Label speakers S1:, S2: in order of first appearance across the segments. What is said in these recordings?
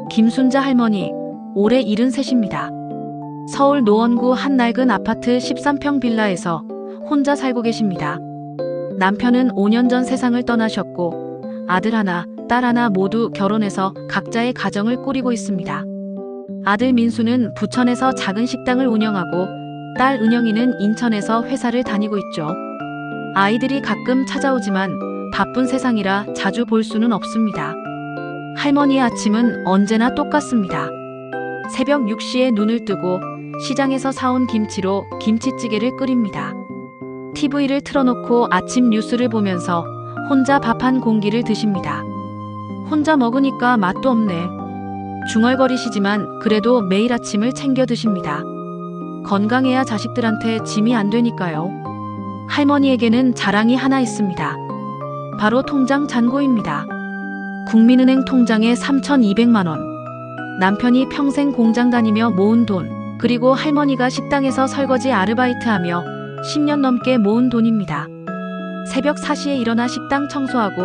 S1: 김순자 할머니, 올해 73입니다. 서울 노원구 한 낡은 아파트 13평 빌라에서 혼자 살고 계십니다. 남편은 5년 전 세상을 떠나셨고 아들 하나, 딸 하나 모두 결혼해서 각자의 가정을 꾸리고 있습니다. 아들 민수는 부천에서 작은 식당을 운영하고 딸 은영이는 인천에서 회사를 다니고 있죠. 아이들이 가끔 찾아오지만 바쁜 세상이라 자주 볼 수는 없습니다. 할머니의 아침은 언제나 똑같습니다. 새벽 6시에 눈을 뜨고 시장에서 사온 김치로 김치찌개를 끓입니다. TV를 틀어놓고 아침 뉴스를 보면서 혼자 밥 한 공기를 드십니다. 혼자 먹으니까 맛도 없네. 중얼거리시지만 그래도 매일 아침을 챙겨 드십니다. 건강해야 자식들한테 짐이 안 되니까요. 할머니에게는 자랑이 하나 있습니다. 바로 통장 잔고입니다. 국민은행 통장에 3,200만 원. 남편이 평생 공장 다니며 모은 돈, 그리고 할머니가 식당에서 설거지 아르바이트하며 10년 넘게 모은 돈입니다. 새벽 4시에 일어나 식당 청소하고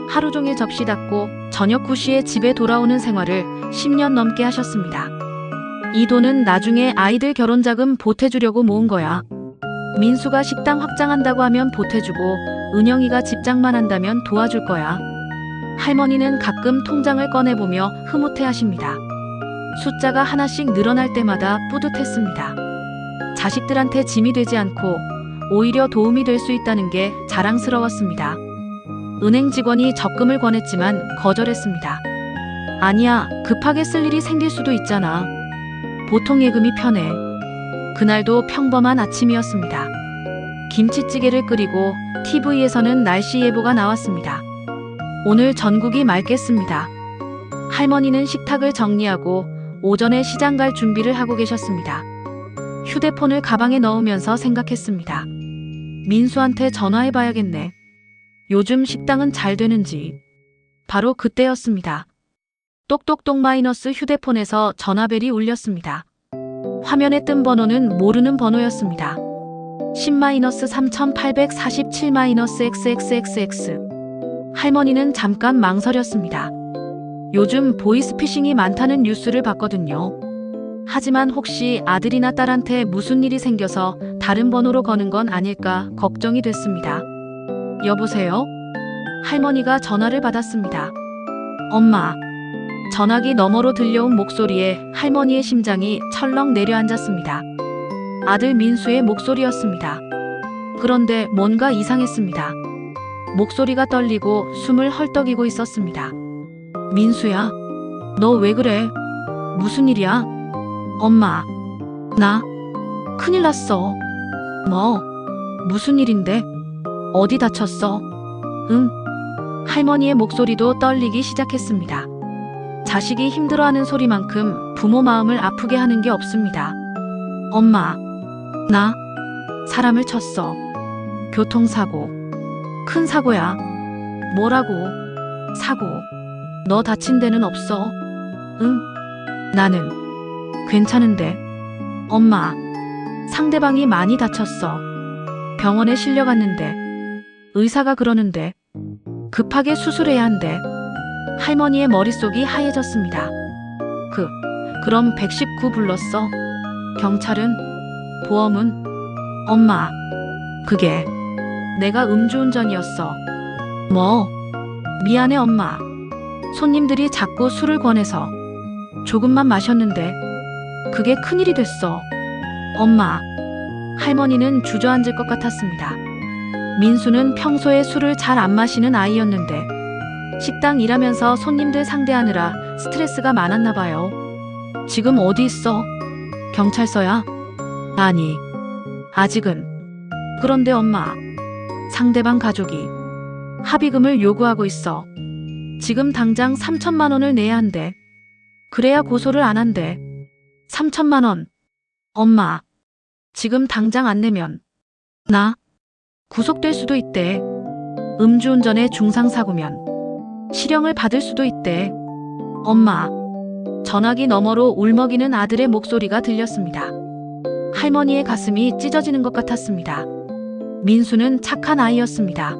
S1: 하루 종일 접시 닦고 저녁 9시에 집에 돌아오는 생활을 10년 넘게 하셨습니다. 이 돈은 나중에 아이들 결혼자금 보태주려고 모은 거야. 민수가 식당 확장한다고 하면 보태주고 은영이가 집장만 한다면 도와줄 거야. 할머니는 가끔 통장을 꺼내보며 흐뭇해하십니다. 숫자가 하나씩 늘어날 때마다 뿌듯했습니다. 자식들한테 짐이 되지 않고 오히려 도움이 될 수 있다는 게 자랑스러웠습니다. 은행 직원이 적금을 권했지만 거절했습니다. 아니야, 급하게 쓸 일이 생길 수도 있잖아. 보통 예금이 편해. 그날도 평범한 아침이었습니다. 김치찌개를 끓이고 TV에서는 날씨 예보가 나왔습니다. 오늘 전국이 맑겠습니다. 할머니는 식탁을 정리하고 오전에 시장 갈 준비를 하고 계셨습니다. 휴대폰을 가방에 넣으면서 생각했습니다. 민수한테 전화해봐야겠네. 요즘 식당은 잘 되는지. 바로 그때였습니다. 똑똑똑 마이너스 휴대폰에서 전화벨이 울렸습니다. 화면에 뜬 번호는 모르는 번호였습니다. 10-3847-XXX. 할머니는 잠깐 망설였습니다. 요즘 보이스피싱이 많다는 뉴스를 봤거든요. 하지만 혹시 아들이나 딸한테 무슨 일이 생겨서 다른 번호로 거는 건 아닐까 걱정이 됐습니다. 여보세요? 할머니가 전화를 받았습니다. 엄마. 전화기 너머로 들려온 목소리에 할머니의 심장이 철렁 내려앉았습니다. 아들 민수의 목소리였습니다. 그런데 뭔가 이상했습니다. 목소리가 떨리고 숨을 헐떡이고 있었습니다. 민수야, 너 왜 그래? 무슨 일이야? 엄마, 나 큰일 났어. 뭐? 무슨 일인데? 어디 다쳤어? 응? 할머니의 목소리도 떨리기 시작했습니다. 자식이 힘들어하는 소리만큼 부모 마음을 아프게 하는 게 없습니다. 엄마, 나 사람을 쳤어. 교통사고. 큰 사고야. 뭐라고? 사고. 너 다친 데는 없어? 응? 나는 괜찮은데. 엄마, 상대방이 많이 다쳤어. 병원에 실려갔는데 의사가 그러는데 급하게 수술해야 한대. 할머니의 머릿속이 하얘졌습니다. 그럼 119 불렀어? 경찰은? 보험은? 엄마, 그게 내가 음주운전이었어. 뭐? 미안해 엄마. 손님들이 자꾸 술을 권해서 조금만 마셨는데 그게 큰일이 됐어. 엄마. 할머니는 주저앉을 것 같았습니다. 민수는 평소에 술을 잘 안 마시는 아이였는데 식당 일하면서 손님들 상대하느라 스트레스가 많았나 봐요. 지금 어디 있어? 경찰서야? 아니, 아직은. 그런데 엄마, 상대방 가족이 합의금을 요구하고 있어. 지금 당장 3천만 원을 내야 한대. 그래야 고소를 안 한대. 3천만 원. 엄마, 지금 당장 안 내면 나 구속될 수도 있대. 음주운전의 중상사고면 실형을 받을 수도 있대. 엄마. 전화기 너머로 울먹이는 아들의 목소리가 들렸습니다. 할머니의 가슴이 찢어지는 것 같았습니다. 민수는 착한 아이였습니다.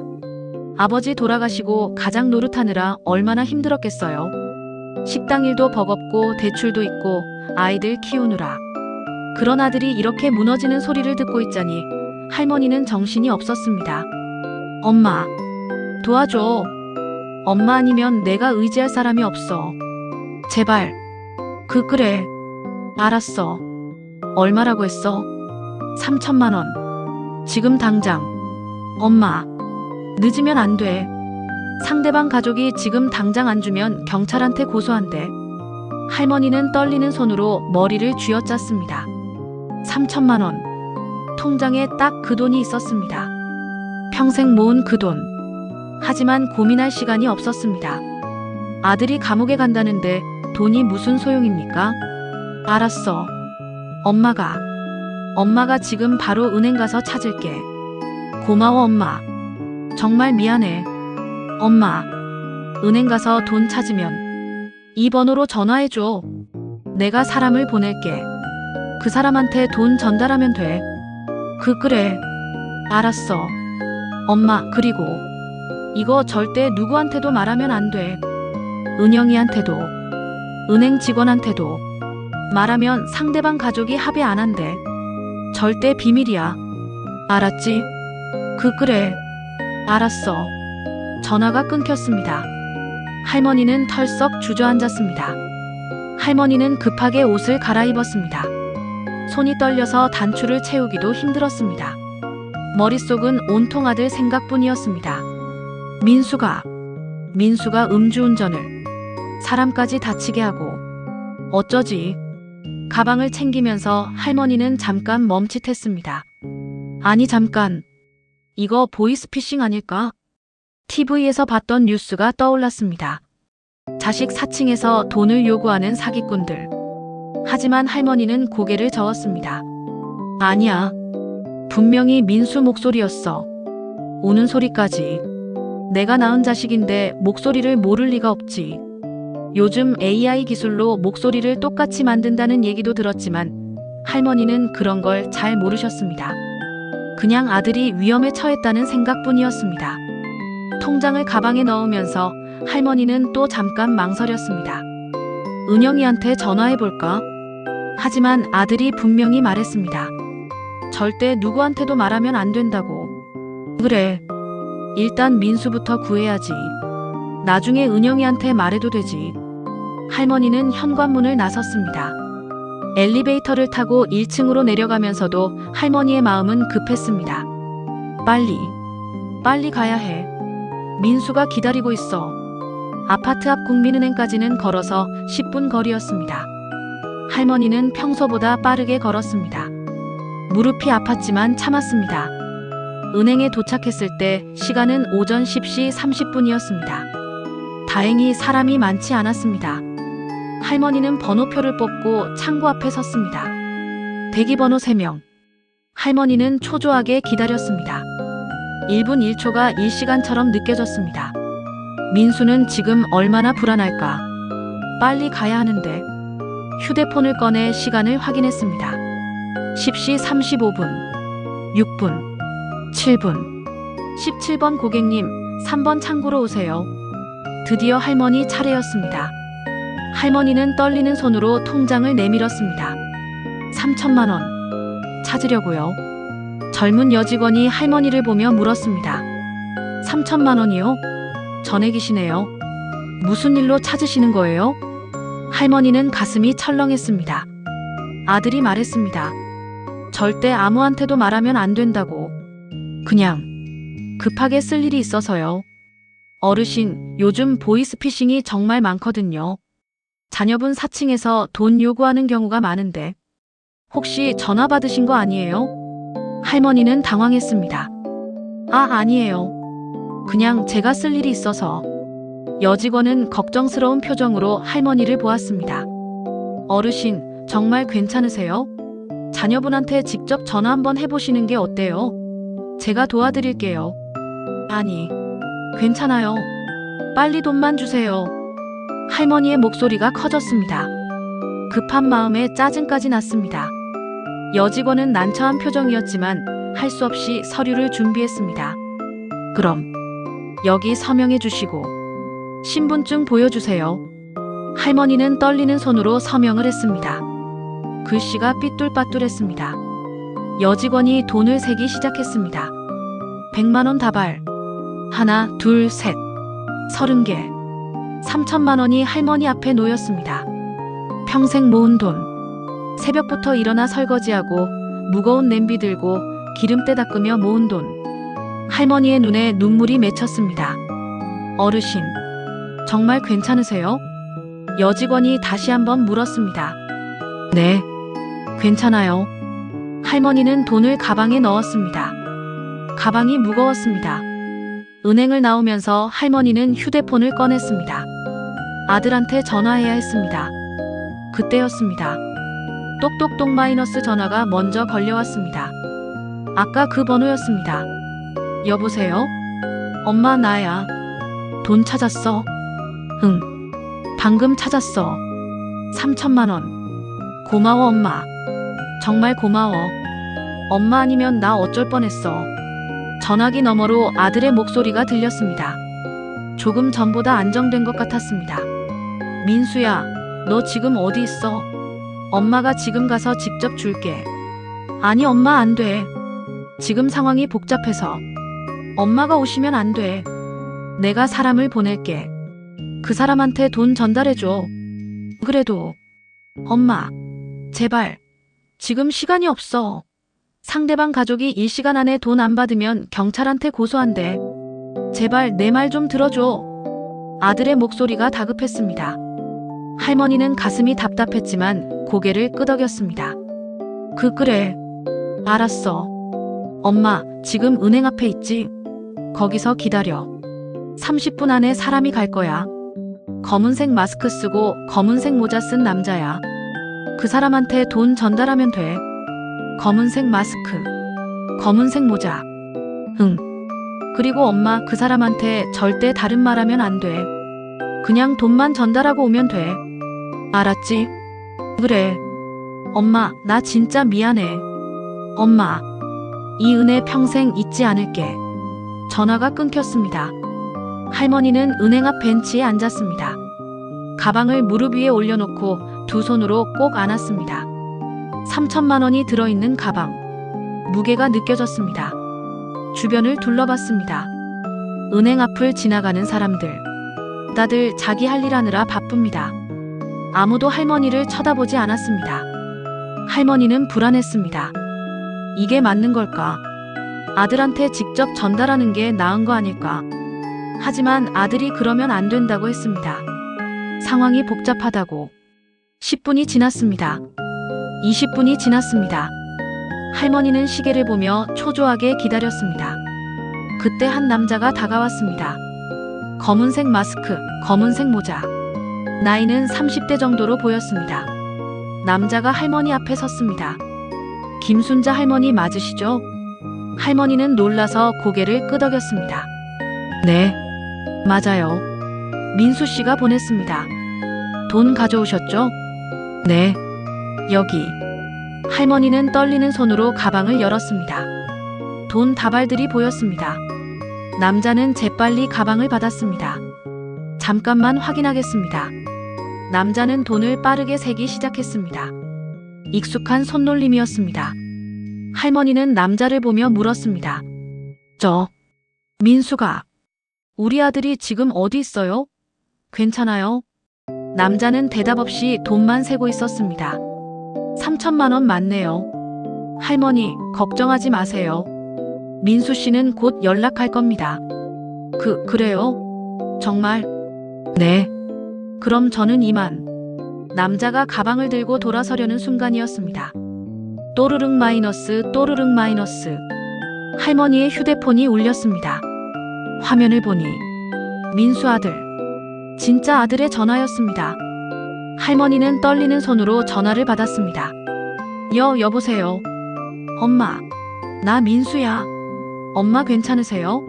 S1: 아버지 돌아가시고 가장 노릇하느라 얼마나 힘들었겠어요. 식당 일도 버겁고 대출도 있고 아이들 키우느라. 그런 아들이 이렇게 무너지는 소리를 듣고 있자니 할머니는 정신이 없었습니다. 엄마, 도와줘. 엄마 아니면 내가 의지할 사람이 없어. 제발. 그래. 알았어. 얼마라고 했어? 3천만 원. 지금 당장. 엄마, 늦으면 안 돼. 상대방 가족이 지금 당장 안 주면 경찰한테 고소한대. 할머니는 떨리는 손으로 머리를 쥐어짰습니다. 3천만 원. 통장에 딱 그 돈이 있었습니다. 평생 모은 그 돈. 하지만 고민할 시간이 없었습니다. 아들이 감옥에 간다는데 돈이 무슨 소용입니까? 알았어. 엄마가 지금 바로 은행 가서 찾을게. 고마워, 엄마. 정말 미안해. 엄마, 은행 가서 돈 찾으면 이 번호로 전화해줘. 내가 사람을 보낼게. 그 사람한테 돈 전달하면 돼. 그래. 알았어. 엄마, 그리고 이거 절대 누구한테도 말하면 안 돼. 은영이한테도, 은행 직원한테도. 말하면 상대방 가족이 합의 안 한대. 절대 비밀이야. 알았지? 그래. 알았어. 전화가 끊겼습니다. 할머니는 털썩 주저앉았습니다. 할머니는 급하게 옷을 갈아입었습니다. 손이 떨려서 단추를 채우기도 힘들었습니다. 머릿속은 온통 아들 생각뿐이었습니다. 민수가 음주운전을, 사람까지 다치게 하고. 어쩌지? 가방을 챙기면서 할머니는 잠깐 멈칫했습니다. 아니 잠깐. 이거 보이스피싱 아닐까? TV에서 봤던 뉴스가 떠올랐습니다. 자식 사칭해서 돈을 요구하는 사기꾼들. 하지만 할머니는 고개를 저었습니다. 아니야. 분명히 민수 목소리였어. 우는 소리까지. 내가 낳은 자식인데 목소리를 모를 리가 없지. 요즘 AI 기술로 목소리를 똑같이 만든다는 얘기도 들었지만 할머니는 그런 걸 잘 모르셨습니다. 그냥 아들이 위험에 처했다는 생각뿐이었습니다. 통장을 가방에 넣으면서 할머니는 또 잠깐 망설였습니다. 은영이한테 전화해볼까? 하지만 아들이 분명히 말했습니다. 절대 누구한테도 말하면 안 된다고. 그래. 일단 민수부터 구해야지. 나중에 은영이한테 말해도 되지. 할머니는 현관문을 나섰습니다. 엘리베이터를 타고 1층으로 내려가면서도 할머니의 마음은 급했습니다. 빨리 가야 해. 민수가 기다리고 있어. 아파트 앞 국민은행까지는 걸어서 10분 거리였습니다. 할머니는 평소보다 빠르게 걸었습니다. 무릎이 아팠지만 참았습니다. 은행에 도착했을 때 시간은 오전 10시 30분이었습니다. 다행히 사람이 많지 않았습니다. 할머니는 번호표를 뽑고 창구 앞에 섰습니다. 대기번호 3명. 할머니는 초조하게 기다렸습니다. 1분 1초가 1시간처럼 느껴졌습니다. 민수는 지금 얼마나 불안할까? 빨리 가야 하는데. 휴대폰을 꺼내 시간을 확인했습니다. 10시 35분, 6분, 7분. 17번 고객님, 3번 창구로 오세요. 드디어 할머니 차례였습니다. 할머니는 떨리는 손으로 통장을 내밀었습니다. 3천만 원. 찾으려고요. 젊은 여직원이 할머니를 보며 물었습니다. 3천만 원이요? 전액이시네요. 무슨 일로 찾으시는 거예요? 할머니는 가슴이 철렁했습니다. 아들이 말했습니다. 절대 아무한테도 말하면 안 된다고. 그냥 급하게 쓸 일이 있어서요. 어르신, 요즘 보이스피싱이 정말 많거든요. 자녀분 사칭해서 돈 요구하는 경우가 많은데 혹시 전화 받으신 거 아니에요? 할머니는 당황했습니다. 아니에요. 그냥 제가 쓸 일이 있어서. 여직원은 걱정스러운 표정으로 할머니를 보았습니다. 어르신, 정말 괜찮으세요? 자녀분한테 직접 전화 한번 해보시는 게 어때요? 제가 도와드릴게요. 아니, 괜찮아요. 빨리 돈만 주세요. 할머니의 목소리가 커졌습니다. 급한 마음에 짜증까지 났습니다. 여직원은 난처한 표정이었지만 할 수 없이 서류를 준비했습니다. 그럼 여기 서명해 주시고 신분증 보여주세요. 할머니는 떨리는 손으로 서명을 했습니다. 글씨가 삐뚤빠뚤했습니다. 여직원이 돈을 세기 시작했습니다. 100만원 다발. 하나, 둘, 셋. 30개. 3천만원이 할머니 앞에 놓였습니다. 평생 모은 돈. 새벽부터 일어나 설거지하고 무거운 냄비 들고 기름때 닦으며 모은 돈. 할머니의 눈에 눈물이 맺혔습니다. 어르신, 정말 괜찮으세요? 여직원이 다시 한번 물었습니다. 네, 괜찮아요. 할머니는 돈을 가방에 넣었습니다. 가방이 무거웠습니다. 은행을 나오면서 할머니는 휴대폰을 꺼냈습니다. 아들한테 전화해야 했습니다. 그때였습니다. 똑똑똑 마이너스 전화가 먼저 걸려왔습니다. 아까 그 번호였습니다. 여보세요? 엄마, 나야. 돈 찾았어? 응. 방금 찾았어. 3천만원. 고마워, 엄마. 정말 고마워. 엄마 아니면 나 어쩔 뻔했어. 전화기 너머로 아들의 목소리가 들렸습니다. 조금 전보다 안정된 것 같았습니다. 민수야, 너 지금 어디 있어? 엄마가 지금 가서 직접 줄게. 아니, 엄마 안 돼. 지금 상황이 복잡해서. 엄마가 오시면 안 돼. 내가 사람을 보낼게. 그 사람한테 돈 전달해줘. 그래도. 엄마, 제발. 지금 시간이 없어. 상대방 가족이 일시간 안에 돈 안 받으면 경찰한테 고소한대. 제발 내 말 좀 들어줘. 아들의 목소리가 다급했습니다. 할머니는 가슴이 답답했지만 고개를 끄덕였습니다. 그래. 알았어. 엄마, 지금 은행 앞에 있지? 거기서 기다려. 30분 안에 사람이 갈 거야. 검은색 마스크 쓰고 검은색 모자 쓴 남자야. 그 사람한테 돈 전달하면 돼. 검은색 마스크, 검은색 모자. 응. 그리고 엄마, 그 사람한테 절대 다른 말 하면 안 돼. 그냥 돈만 전달하고 오면 돼. 알았지? 그래. 엄마, 나 진짜 미안해. 엄마, 이 은혜 평생 잊지 않을게. 전화가 끊겼습니다. 할머니는 은행 앞 벤치에 앉았습니다. 가방을 무릎 위에 올려놓고 두 손으로 꼭 안았습니다. 3천만원이 들어있는 가방. 무게가 느껴졌습니다. 주변을 둘러봤습니다. 은행 앞을 지나가는 사람들. 다들 자기 할 일 하느라 바쁩니다. 아무도 할머니를 쳐다보지 않았습니다. 할머니는 불안했습니다. 이게 맞는 걸까? 아들한테 직접 전달하는 게 나은 거 아닐까? 하지만 아들이 그러면 안 된다고 했습니다. 상황이 복잡하다고. 10분이 지났습니다. 20분이 지났습니다. 할머니는 시계를 보며 초조하게 기다렸습니다. 그때 한 남자가 다가왔습니다. 검은색 마스크, 검은색 모자. 나이는 30대 정도로 보였습니다. 남자가 할머니 앞에 섰습니다. 김순자 할머니 맞으시죠? 할머니는 놀라서 고개를 끄덕였습니다. 네, 맞아요. 민수 씨가 보냈습니다. 돈 가져오셨죠? 네, 여기. 할머니는 떨리는 손으로 가방을 열었습니다. 돈 다발들이 보였습니다. 남자는 재빨리 가방을 받았습니다. 잠깐만 확인하겠습니다. 남자는 돈을 빠르게 세기 시작했습니다. 익숙한 손놀림이었습니다. 할머니는 남자를 보며 물었습니다. 민수가. 우리 아들이 지금 어디 있어요? 괜찮아요? 남자는 대답 없이 돈만 세고 있었습니다. 3천만원 맞네요. 할머니, 걱정하지 마세요. 민수 씨는 곧 연락할 겁니다. 그래요? 정말? 네. 그럼 저는 이만. 남자가 가방을 들고 돌아서려는 순간이었습니다. 또르륵 마이너스, 또르륵 마이너스. 할머니의 휴대폰이 울렸습니다. 화면을 보니 민수 아들. 진짜 아들의 전화였습니다. 할머니는 떨리는 손으로 전화를 받았습니다. 여보세요. 엄마, 나 민수야. 엄마 괜찮으세요?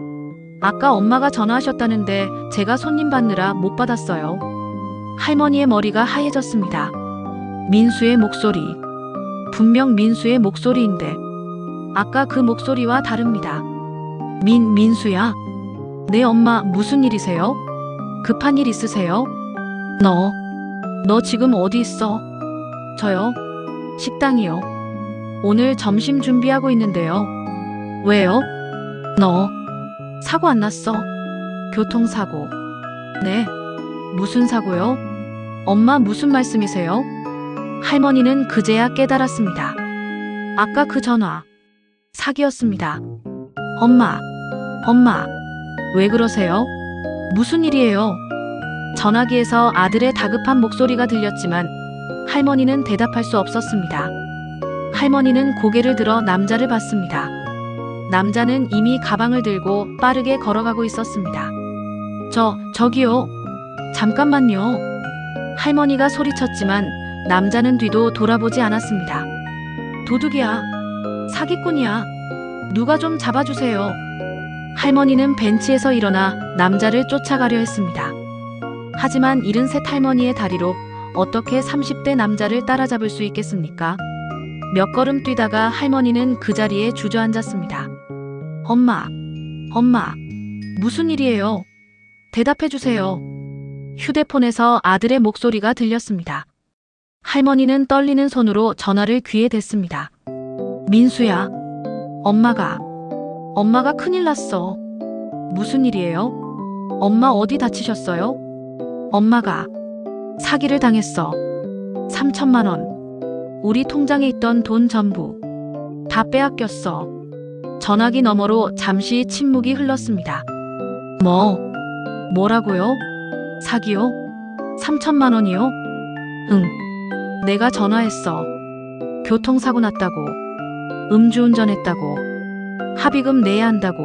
S1: 아까 엄마가 전화하셨다는데 제가 손님 받느라 못 받았어요. 할머니의 머리가 하얘졌습니다. 민수의 목소리. 분명 민수의 목소리인데 아까 그 목소리와 다릅니다. 민수야? 네, 엄마, 무슨 일이세요? 급한 일 있으세요? 너 너 지금 어디 있어? 저요? 식당이요. 오늘 점심 준비하고 있는데요. 왜요? 너 사고 안 났어? 교통사고. 네. 무슨 사고요? 엄마 무슨 말씀이세요? 할머니는 그제야 깨달았습니다. 아까 그 전화. 사기였습니다. 엄마, 왜 그러세요? 무슨 일이에요? 전화기에서 아들의 다급한 목소리가 들렸지만 할머니는 대답할 수 없었습니다. 할머니는 고개를 들어 남자를 봤습니다. 남자는 이미 가방을 들고 빠르게 걸어가고 있었습니다. 저기요. 잠깐만요. 할머니가 소리쳤지만 남자는 뒤도 돌아보지 않았습니다. 도둑이야. 사기꾼이야. 누가 좀 잡아주세요. 할머니는 벤치에서 일어나 남자를 쫓아가려 했습니다. 하지만 73 할머니의 다리로 어떻게 30대 남자를 따라잡을 수 있겠습니까? 몇 걸음 뛰다가 할머니는 그 자리에 주저앉았습니다. 엄마, 무슨 일이에요? 대답해주세요. 휴대폰에서 아들의 목소리가 들렸습니다. 할머니는 떨리는 손으로 전화를 귀에 댔습니다. 민수야, 엄마가 큰일 났어. 무슨 일이에요? 엄마 어디 다치셨어요? 엄마가 사기를 당했어. 3천만 원. 우리 통장에 있던 돈 전부 다 빼앗겼어. 전화기 너머로 잠시 침묵이 흘렀습니다. 뭐라고요? 사기요? 3천만 원이요? 응. 내가 전화했어. 교통사고 났다고. 음주운전했다고. 합의금 내야 한다고.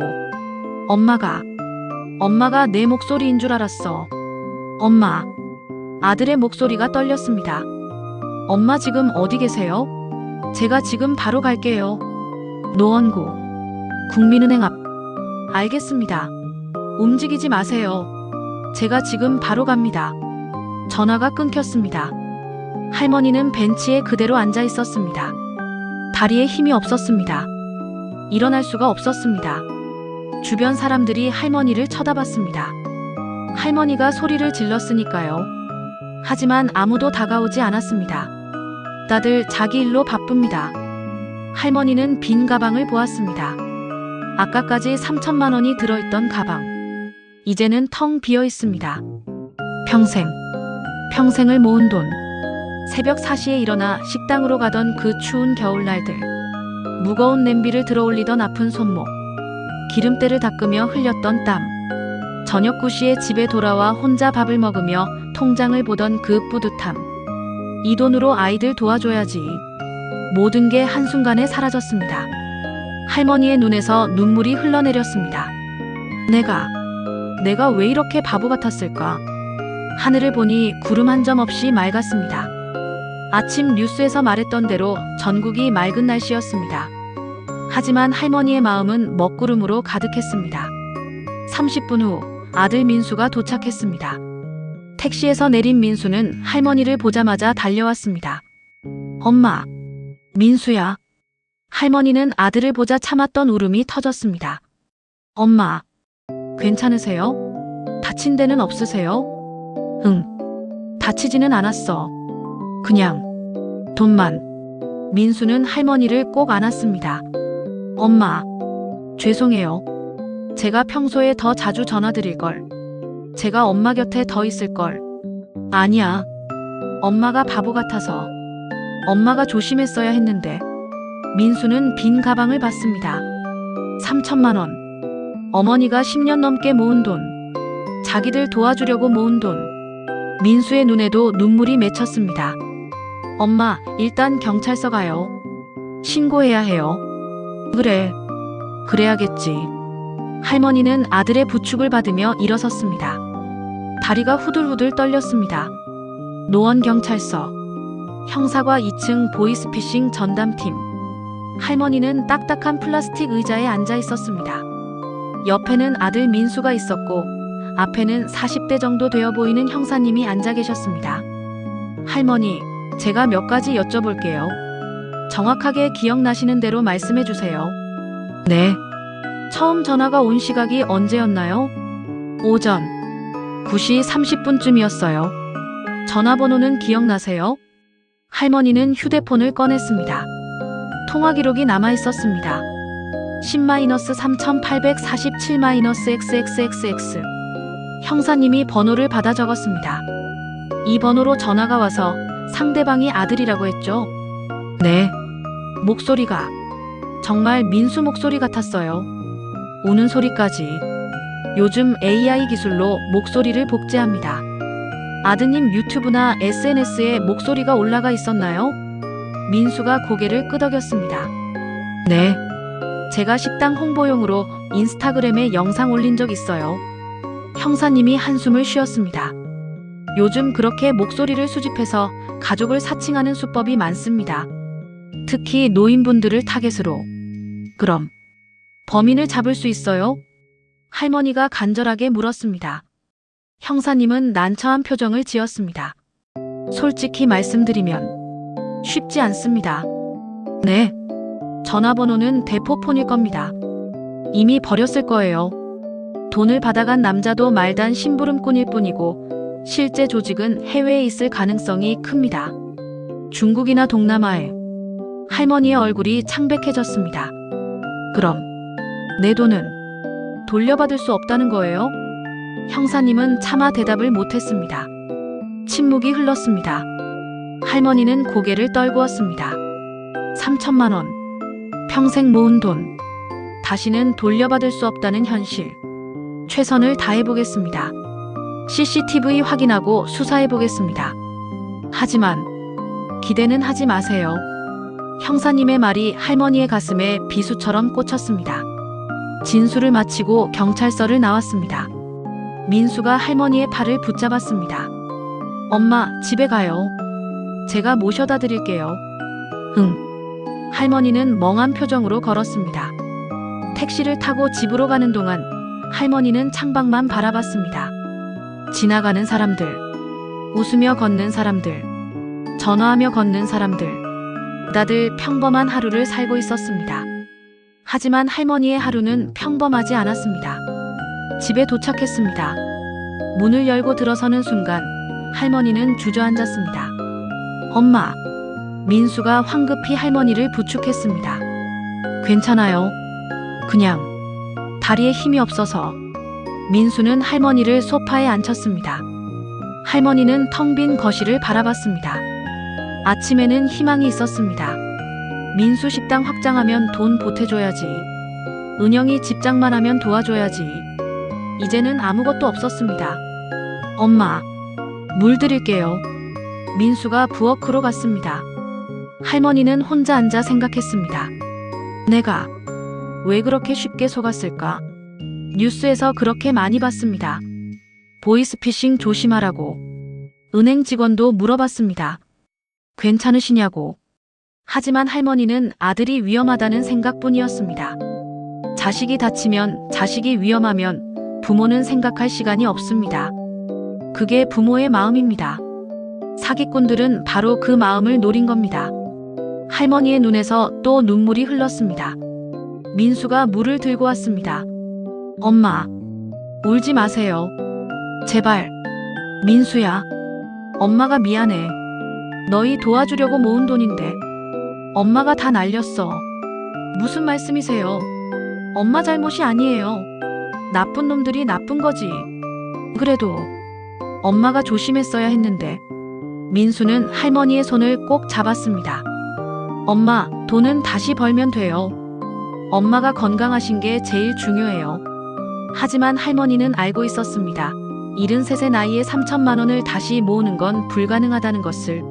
S1: 엄마가 내 목소리인 줄 알았어. 엄마. 아들의 목소리가 떨렸습니다. 엄마 지금 어디 계세요? 제가 지금 바로 갈게요. 노원구 국민은행 앞. 알겠습니다. 움직이지 마세요. 제가 지금 바로 갑니다. 전화가 끊겼습니다. 할머니는 벤치에 그대로 앉아 있었습니다. 다리에 힘이 없었습니다. 일어날 수가 없었습니다. 주변 사람들이 할머니를 쳐다봤습니다. 할머니가 소리를 질렀으니까요. 하지만 아무도 다가오지 않았습니다. 다들 자기 일로 바쁩니다. 할머니는 빈 가방을 보았습니다. 아까까지 3천만 원이 들어있던 가방. 이제는 텅 비어 있습니다. 평생을 모은 돈. 새벽 4시에 일어나 식당으로 가던 그 추운 겨울날들. 무거운 냄비를 들어올리던 아픈 손목. 기름때를 닦으며 흘렸던 땀. 저녁 9시에 집에 돌아와 혼자 밥을 먹으며 통장을 보던 그 뿌듯함. 이 돈으로 아이들 도와줘야지. 모든 게 한순간에 사라졌습니다. 할머니의 눈에서 눈물이 흘러내렸습니다. 내가 왜 이렇게 바보 같았을까? 하늘을 보니 구름 한 점 없이 맑았습니다. 아침 뉴스에서 말했던 대로 전국이 맑은 날씨였습니다. 하지만 할머니의 마음은 먹구름으로 가득했습니다. 30분 후 아들 민수가 도착했습니다. 택시에서 내린 민수는 할머니를 보자마자 달려왔습니다. 엄마, 민수야. 할머니는 아들을 보자 참았던 울음이 터졌습니다. 엄마, 괜찮으세요? 다친 데는 없으세요? 응, 다치지는 않았어. 그냥 돈만. 민수는 할머니를 꼭 안았습니다. 엄마, 죄송해요. 제가 평소에 더 자주 전화드릴걸. 제가 엄마 곁에 더 있을걸. 아니야. 엄마가 바보 같아서. 엄마가 조심했어야 했는데. 민수는 빈 가방을 봤습니다. 3천만 원. 어머니가 10년 넘게 모은 돈. 자기들 도와주려고 모은 돈. 민수의 눈에도 눈물이 맺혔습니다. 엄마, 일단 경찰서 가요. 신고해야 해요. 그래. 그래야겠지. 할머니는 아들의 부축을 받으며 일어섰습니다. 다리가 후들후들 떨렸습니다. 노원경찰서. 형사과 2층 보이스피싱 전담팀. 할머니는 딱딱한 플라스틱 의자에 앉아 있었습니다. 옆에는 아들 민수가 있었고 앞에는 40대 정도 되어 보이는 형사님이 앉아 계셨습니다. 할머니, 제가 몇 가지 여쭤볼게요. 정확하게 기억나시는 대로 말씀해 주세요. 네. 처음 전화가 온 시각이 언제였나요? 오전 9시 30분쯤이었어요. 전화번호는 기억나세요? 할머니는 휴대폰을 꺼냈습니다. 통화 기록이 남아 있었습니다. 10-3847-XXX. 형사님이 번호를 받아 적었습니다. 이 번호로 전화가 와서 상대방이 아들이라고 했죠? 네. 목소리가 정말 민수 목소리 같았어요. 우는 소리까지. 요즘 AI 기술로 목소리를 복제합니다. 아드님 유튜브나 SNS에 목소리가 올라가 있었나요? 민수가 고개를 끄덕였습니다. 네. 제가 식당 홍보용으로 인스타그램에 영상 올린 적 있어요. 형사님이 한숨을 쉬었습니다. 요즘 그렇게 목소리를 수집해서 가족을 사칭하는 수법이 많습니다. 특히 노인분들을 타겟으로. 그럼 범인을 잡을 수 있어요? 할머니가 간절하게 물었습니다. 형사님은 난처한 표정을 지었습니다. 솔직히 말씀드리면 쉽지 않습니다. 네. 전화번호는 대포폰일 겁니다. 이미 버렸을 거예요. 돈을 받아간 남자도 말단 심부름꾼일 뿐이고 실제 조직은 해외에 있을 가능성이 큽니다. 중국이나 동남아에. 할머니의 얼굴이 창백해졌습니다. 그럼 내 돈은 돌려받을 수 없다는 거예요? 형사님은 차마 대답을 못했습니다. 침묵이 흘렀습니다. 할머니는 고개를 떨구었습니다. 3천만 원. 평생 모은 돈. 다시는 돌려받을 수 없다는 현실. 최선을 다해보겠습니다. CCTV 확인하고 수사해보겠습니다. 하지만 기대는 하지 마세요. 형사님의 말이 할머니의 가슴에 비수처럼 꽂혔습니다. 진술을 마치고 경찰서를 나왔습니다. 민수가 할머니의 팔을 붙잡았습니다. 엄마, 집에 가요. 제가 모셔다 드릴게요. 응. 할머니는 멍한 표정으로 걸었습니다. 택시를 타고 집으로 가는 동안 할머니는 창밖만 바라봤습니다. 지나가는 사람들, 웃으며 걷는 사람들, 전화하며 걷는 사람들. 다들 평범한 하루를 살고 있었습니다. 하지만 할머니의 하루는 평범하지 않았습니다. 집에 도착했습니다. 문을 열고 들어서는 순간 할머니는 주저앉았습니다. 엄마. 민수가 황급히 할머니를 부축했습니다. 괜찮아요. 그냥 다리에 힘이 없어서. 민수는 할머니를 소파에 앉혔습니다. 할머니는 텅 빈 거실을 바라봤습니다. 아침에는 희망이 있었습니다. 민수 식당 확장하면 돈 보태줘야지. 은영이 집장만 하면 도와줘야지. 이제는 아무것도 없었습니다. 엄마, 물 드릴게요. 민수가 부엌으로 갔습니다. 할머니는 혼자 앉아 생각했습니다. 내가 왜 그렇게 쉽게 속았을까? 뉴스에서 그렇게 많이 봤습니다. 보이스피싱 조심하라고. 은행 직원도 물어봤습니다. 괜찮으시냐고. 하지만 할머니는 아들이 위험하다는 생각뿐이었습니다. 자식이 다치면, 자식이 위험하면 부모는 생각할 시간이 없습니다. 그게 부모의 마음입니다. 사기꾼들은 바로 그 마음을 노린 겁니다. 할머니의 눈에서 또 눈물이 흘렀습니다. 민수가 물을 들고 왔습니다. 엄마, 울지 마세요. 제발. 민수야. 엄마가 미안해. 너희 도와주려고 모은 돈인데 엄마가 다 날렸어. 무슨 말씀이세요? 엄마 잘못이 아니에요. 나쁜 놈들이 나쁜 거지. 그래도 엄마가 조심했어야 했는데. 민수는 할머니의 손을 꼭 잡았습니다. 엄마, 돈은 다시 벌면 돼요. 엄마가 건강하신 게 제일 중요해요. 하지만 할머니는 알고 있었습니다. 73의 나이에 3천만 원을 다시 모으는 건 불가능하다는 것을.